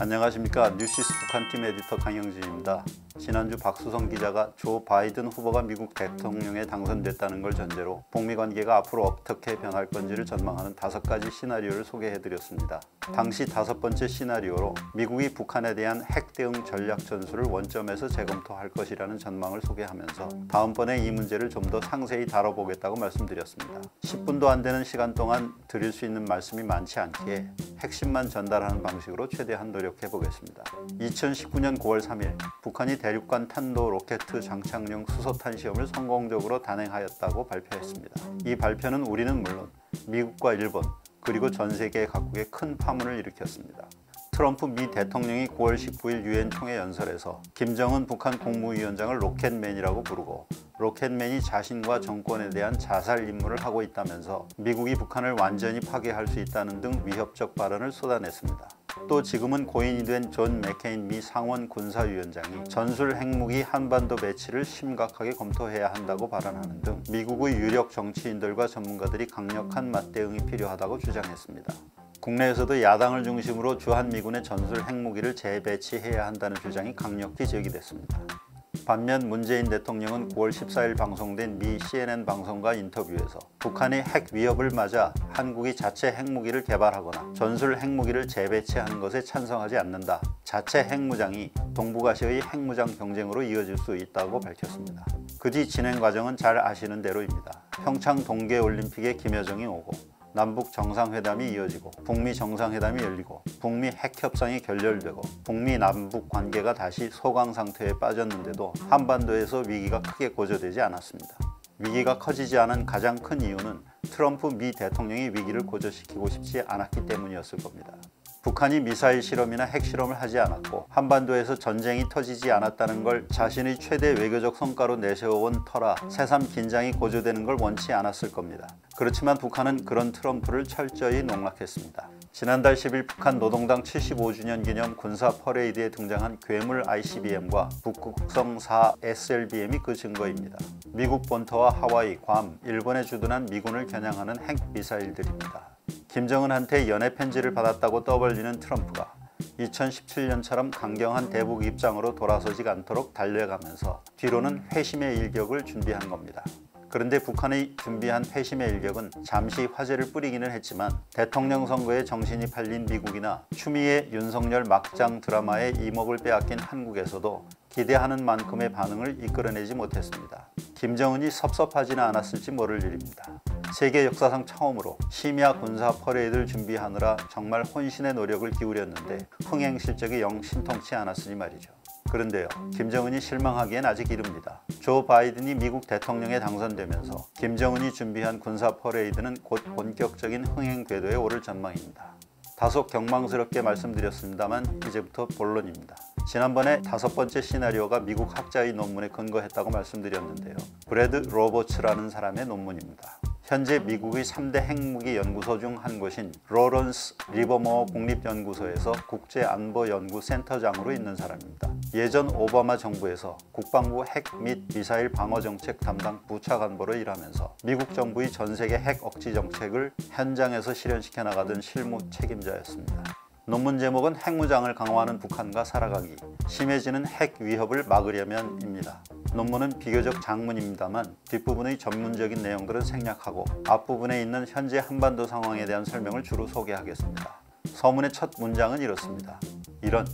안녕하십니까. 뉴시스 북한팀 에디터 강영진입니다. 지난주 박수성 기자가 조 바이든 후보가 미국 대통령에 당선됐다는 걸 전제로 북미 관계가 앞으로 어떻게 변할 건지를 전망하는 5가지 시나리오를 소개해드렸습니다. 당시 5번째 시나리오로 미국이 북한에 대한 핵 대응 전략 전술을 원점에서 재검토할 것이라는 전망을 소개하면서 다음번에 이 문제를 좀 더 상세히 다뤄보겠다고 말씀드렸습니다. 10분도 안 되는 시간 동안 드릴 수 있는 말씀이 많지 않기에 핵심만 전달하는 방식으로 최대한 노력해 보겠습니다. 2019년 9월 3일 북한이 대륙간 탄도 로켓 장착용 수소탄 시험을 성공적으로 단행하였다고 발표했습니다. 이 발표는 우리는 물론 미국과 일본 그리고 전 세계 각국에 큰 파문을 일으켰습니다. 트럼프 미 대통령이 9월 19일 유엔 총회 연설에서 김정은 북한 국무위원장을 로켓맨이라고 부르고 로켓맨이 자신과 정권에 대한 자살 임무를 하고 있다면서 미국이 북한을 완전히 파괴할 수 있다는 등 위협적 발언을 쏟아냈습니다. 또 지금은 고인이 된 존 맥케인 미 상원 군사위원장이 전술 핵무기 한반도 배치를 심각하게 검토해야 한다고 발언하는 등 미국의 유력 정치인들과 전문가들이 강력한 맞대응이 필요하다고 주장했습니다. 국내에서도 야당을 중심으로 주한미군의 전술 핵무기를 재배치해야 한다는 주장이 강력히 제기됐습니다. 반면 문재인 대통령은 9월 14일 방송된 미 CNN 방송과 인터뷰에서 북한의 핵 위협을 맞아 한국이 자체 핵무기를 개발하거나 전술 핵무기를 재배치하는 것에 찬성하지 않는다. 자체 핵무장이 동북아시아의 핵무장 경쟁으로 이어질 수 있다고 밝혔습니다. 그 뒤 진행 과정은 잘 아시는 대로입니다. 평창 동계올림픽에 김여정이 오고 남북 정상회담이 이어지고 북미 정상회담이 열리고 북미 핵협상이 결렬되고 북미 남북 관계가 다시 소강 상태에 빠졌는데도 한반도에서 위기가 크게 고조되지 않았습니다. 위기가 커지지 않은 가장 큰 이유는 트럼프 미 대통령이 위기를 고조시키고 싶지 않았기 때문이었을 겁니다. 북한이 미사일 실험이나 핵실험을 하지 않았고 한반도에서 전쟁이 터지지 않았다는 걸 자신의 최대 외교적 성과로 내세워온 터라 새삼 긴장이 고조되는 걸 원치 않았을 겁니다. 그렇지만 북한은 그런 트럼프를 철저히 농락했습니다. 지난달 10일 북한 노동당 75주년 기념 군사 퍼레이드에 등장한 괴물 ICBM과 북극성 4 SLBM이 그 증거입니다. 미국 본토와 하와이, 괌, 일본에 주둔한 미군을 겨냥하는 핵미사일들입니다. 김정은한테 연애 편지를 받았다고 떠벌리는 트럼프가 2017년처럼 강경한 대북 입장으로 돌아서지 않도록 달려가면서 뒤로는 회심의 일격을 준비한 겁니다. 그런데 북한이 준비한 회심의 일격은 잠시 화제를 뿌리기는 했지만 대통령 선거에 정신이 팔린 미국이나 추미애 윤석열 막장 드라마에 이목을 빼앗긴 한국에서도 기대하는 만큼의 반응을 이끌어내지 못했습니다. 김정은이 섭섭하지는 않았을지 모를 일입니다. 세계 역사상 처음으로 심야 군사 퍼레이드를 준비하느라 정말 혼신의 노력을 기울였는데 흥행 실적이 영 신통치 않았으니 말이죠. 그런데요, 김정은이 실망하기엔 아직 이릅니다. 조 바이든이 미국 대통령에 당선되면서 김정은이 준비한 군사 퍼레이드는 곧 본격적인 흥행 궤도에 오를 전망입니다. 다소 경망스럽게 말씀드렸습니다만 이제부터 본론입니다. 지난번에 5번째 시나리오가 미국 학자의 논문에 근거했다고 말씀드렸는데요. 브래드 로버츠라는 사람의 논문입니다. 현재 미국의 3대 핵무기 연구소 중 한 곳인 로런스 리버모어 국립연구소에서 국제안보연구센터장으로 있는 사람입니다. 예전 오바마 정부에서 국방부 핵 및 미사일 방어정책 담당 부차관보로 일하면서 미국 정부의 전세계 핵 억지 정책을 현장에서 실현시켜 나가던 실무 책임자였습니다. 논문 제목은 핵무장을 강화하는 북한과 살아가기, 심해지는 핵 위협을 막으려면입니다. 논문은 비교적 장문입니다만 뒷부분의 전문적인 내용들은 생략하고 앞부분에 있는 현재 한반도 상황에 대한 설명을 주로 소개하겠습니다. 서문의 첫 문장은 이렇습니다. 이런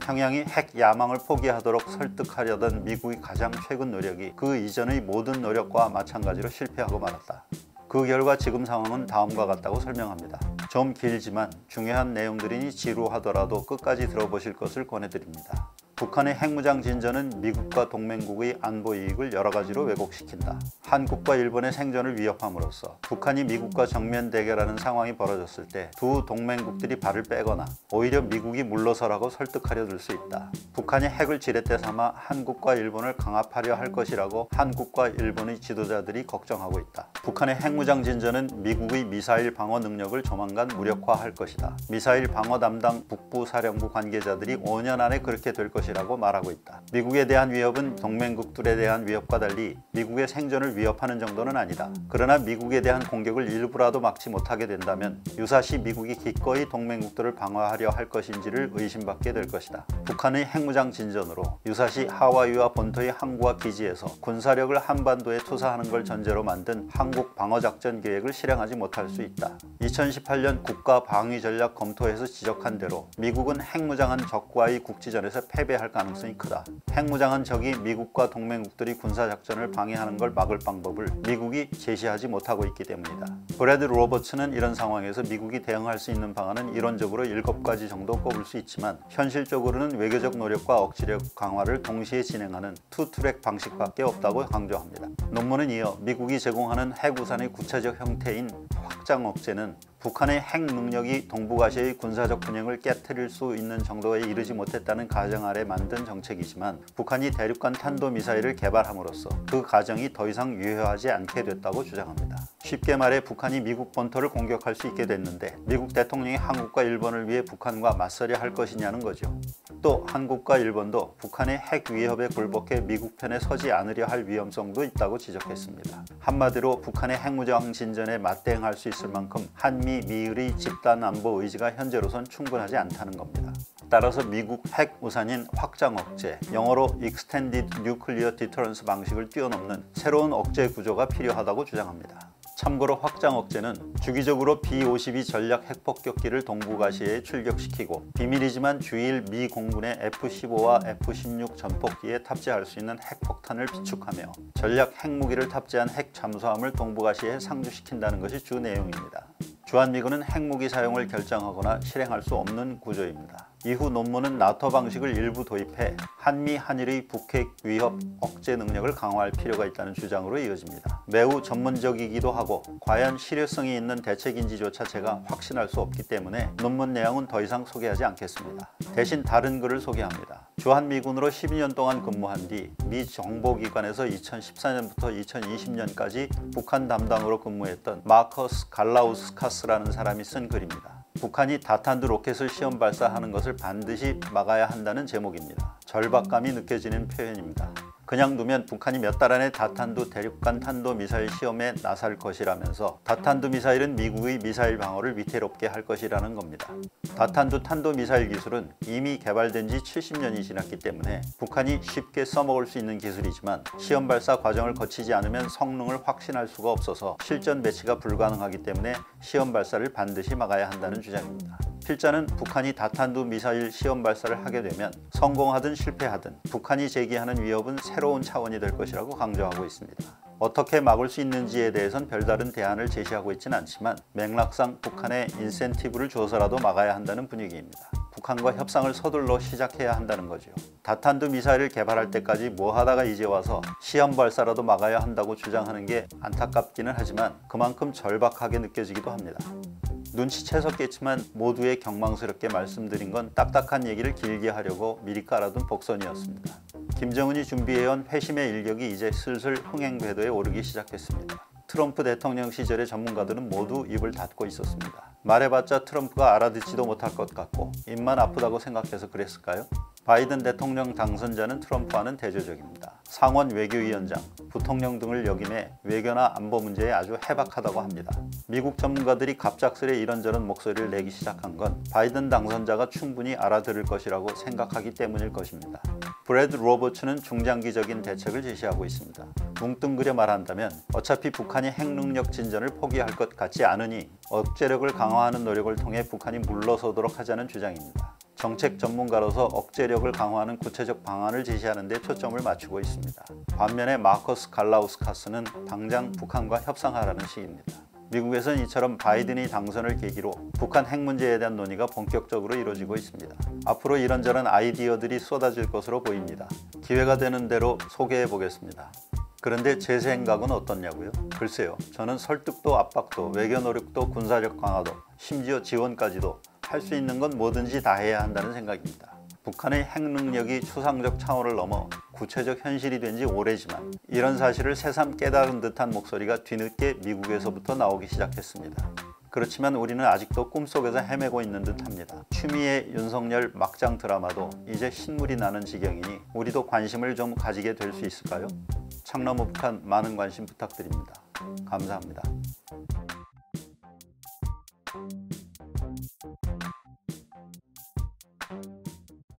평양이 핵 야망을 포기하도록 설득하려던 미국의 가장 최근 노력이 그 이전의 모든 노력과 마찬가지로 실패하고 말았다. 그 결과 지금 상황은 다음과 같다고 설명합니다. 좀 길지만 중요한 내용들이니 지루하더라도 끝까지 들어보실 것을 권해드립니다. 북한의 핵무장 진전은 미국과 동맹국의 안보 이익을 여러 가지로 왜곡시킨다. 한국과 일본의 생존을 위협함으로써 북한이 미국과 정면 대결하는 상황이 벌어졌을 때 두 동맹국들이 발을 빼거나 오히려 미국이 물러서라고 설득하려 들 수 있다. 북한이 핵을 지렛대 삼아 한국과 일본을 강압하려 할 것이라고 한국과 일본의 지도자들이 걱정하고 있다. 북한의 핵무장 진전은 미국의 미사일 방어 능력을 조만간 무력화할 것이다. 미사일 방어 담당 북부 사령부 관계자들이 5년 안에 그렇게 될 것이라고 말하고 있다. 미국에 대한 위협은 동맹국들에 대한 위협과 달리 미국의 생존을 위협하는 정도는 아니다. 그러나 미국에 대한 공격을 일부라도 막지 못하게 된다면 유사시 미국이 기꺼이 동맹국들을 방어하려 할 것인지를 의심받게 될 것이다. 북한의 핵무장 진전으로 유사시 하와이와 본토의 항구와 기지에서 군사력을 한반도에 투사하는 걸 전제로 만든 한국 방어작전 계획을 실행하지 못할 수 있다. 2018년 국가 방위 전략 검토에서 지적한 대로 미국은 핵무장한 적과의 국지전에서 패배할 가능성이 크다. 핵무장한 적이 미국과 동맹국들이 군사작전을 방해하는 걸 막을 방법을 미국이 제시하지 못하고 있기 때문이다. 브래드 로버츠는 이런 상황에서 미국이 대응할 수 있는 방안은 이론적으로 7가지 정도 꼽을 수 있지만 현실적으로는 외교적 노력과 억지력 강화를 동시에 진행하는 투트랙 방식밖에 없다고 강조합니다. 논문은 이어 미국이 제공하는 핵우산의 구체적 형태인 확장 억제는 북한의 핵 능력이 동북아시아의 군사적 균형을 깨트릴 수 있는 정도에 이르지 못했다는 가정 아래 만든 정책이지만 북한이 대륙간 탄도미사일을 개발함으로써 그 가정이 더 이상 유효하지 않게 됐다고 주장합니다. 쉽게 말해 북한이 미국 본토를 공격할 수 있게 됐는데 미국 대통령이 한국과 일본을 위해 북한과 맞서려 할 것이냐는 거죠. 또 한국과 일본도 북한의 핵 위협에 굴복해 미국 편에 서지 않으려 할 위험성도 있다고 지적했습니다. 한마디로 북한의 핵무장 진전에 맞대응할 수 있을 만큼 한미 미일의 집단 안보 의지가 현재로선 충분하지 않다는 겁니다. 따라서 미국 핵 우산인 확장 억제, 영어로 Extended Nuclear Deterrence 방식을 뛰어넘는 새로운 억제 구조가 필요하다고 주장합니다. 참고로 확장 억제는 주기적으로 B-52 전략 핵폭격기를 동북아시아에 출격시키고 비밀이지만 주일 미 공군의 F-15와 F-16 전폭기에 탑재할 수 있는 핵폭탄을 비축하며 전략 핵무기를 탑재한 핵 잠수함을 동북아시아에 상주시킨다는 것이 주 내용입니다. 주한미군은 핵무기 사용을 결정하거나 실행할 수 없는 구조입니다. 이후 논문은 나토 방식을 일부 도입해 한미 한일의 북핵 위협 억제 능력을 강화할 필요가 있다는 주장으로 이어집니다. 매우 전문적이기도 하고 과연 실효성이 있는 대책인지조차 제가 확신할 수 없기 때문에 논문 내용은 더 이상 소개하지 않겠습니다. 대신 다른 글을 소개합니다. 주한미군으로 12년 동안 근무한 뒤 미 정보기관에서 2014년부터 2020년까지 북한 담당으로 근무했던 마커스 갈라우스카스라는 사람이 쓴 글입니다. 북한이 다탄두 로켓을 시험 발사하는 것을 반드시 막아야 한다는 제목입니다. 절박감이 느껴지는 표현입니다. 그냥 두면 북한이 몇 달 안에 다탄두 대륙간 탄도미사일 시험에 나설 것이라면서 다탄두 미사일은 미국의 미사일 방어를 위태롭게 할 것이라는 겁니다. 다탄두 탄도미사일 기술은 이미 개발된 지 70년이 지났기 때문에 북한이 쉽게 써먹을 수 있는 기술이지만 시험 발사 과정을 거치지 않으면 성능을 확신할 수가 없어서 실전 배치가 불가능하기 때문에 시험 발사를 반드시 막아야 한다는 주장입니다. 필자는 북한이 다탄두 미사일 시험 발사를 하게 되면 성공하든 실패하든 북한이 제기하는 위협은 새로운 차원이 될 것이라고 강조하고 있습니다. 어떻게 막을 수 있는지에 대해선 별다른 대안을 제시하고 있지는 않지만 맥락상 북한에 인센티브를 주어서라도 막아야 한다는 분위기입니다. 북한과 협상을 서둘러 시작해야 한다는 거죠. 다탄두 미사일을 개발할 때까지 뭐 하다가 이제 와서 시험 발사라도 막아야 한다고 주장하는 게 안타깝기는 하지만 그만큼 절박하게 느껴지기도 합니다. 눈치채셨겠지만 모두의 경망스럽게 말씀드린 건 딱딱한 얘기를 길게 하려고 미리 깔아둔 복선이었습니다. 김정은이 준비해온 회심의 일격이 이제 슬슬 흥행 궤도에 오르기 시작했습니다. 트럼프 대통령 시절의 전문가들은 모두 입을 닫고 있었습니다. 말해봤자 트럼프가 알아듣지도 못할 것 같고 입만 아프다고 생각해서 그랬을까요? 바이든 대통령 당선자는 트럼프와는 대조적입니다. 상원 외교위원장, 부통령 등을 역임해 외교나 안보 문제에 아주 해박하다고 합니다. 미국 전문가들이 갑작스레 이런저런 목소리를 내기 시작한 건 바이든 당선자가 충분히 알아들을 것이라고 생각하기 때문일 것입니다. 브래드 로버츠는 중장기적인 대책을 제시하고 있습니다. 뭉뚱그려 말한다면 어차피 북한이 핵능력 진전을 포기할 것 같지 않으니 억제력을 강화하는 노력을 통해 북한이 물러서도록 하자는 주장입니다. 정책 전문가로서 억제력을 강화하는 구체적 방안을 제시하는 데 초점을 맞추고 있습니다. 반면에 마커스 갈라우스카스는 당장 북한과 협상하라는 식입니다. 미국에서는 이처럼 바이든이 당선을 계기로 북한 핵 문제에 대한 논의가 본격적으로 이루어지고 있습니다. 앞으로 이런저런 아이디어들이 쏟아질 것으로 보입니다. 기회가 되는 대로 소개해 보겠습니다. 그런데 제 생각은 어떻냐고요? 글쎄요, 저는 설득도 압박도 외교 노력도 군사력 강화도 심지어 지원까지도 할 수 있는 건 뭐든지 다 해야 한다는 생각입니다. 북한의 핵 능력이 추상적 차원을 넘어 구체적 현실이 된 지 오래지만 이런 사실을 새삼 깨달은 듯한 목소리가 뒤늦게 미국에서부터 나오기 시작했습니다. 그렇지만 우리는 아직도 꿈속에서 헤매고 있는 듯합니다. 추미애 윤석열 막장 드라마도 이제 신물이 나는 지경이니 우리도 관심을 좀 가지게 될 수 있을까요? 창너무 북한 많은 관심 부탁드립니다. 감사합니다.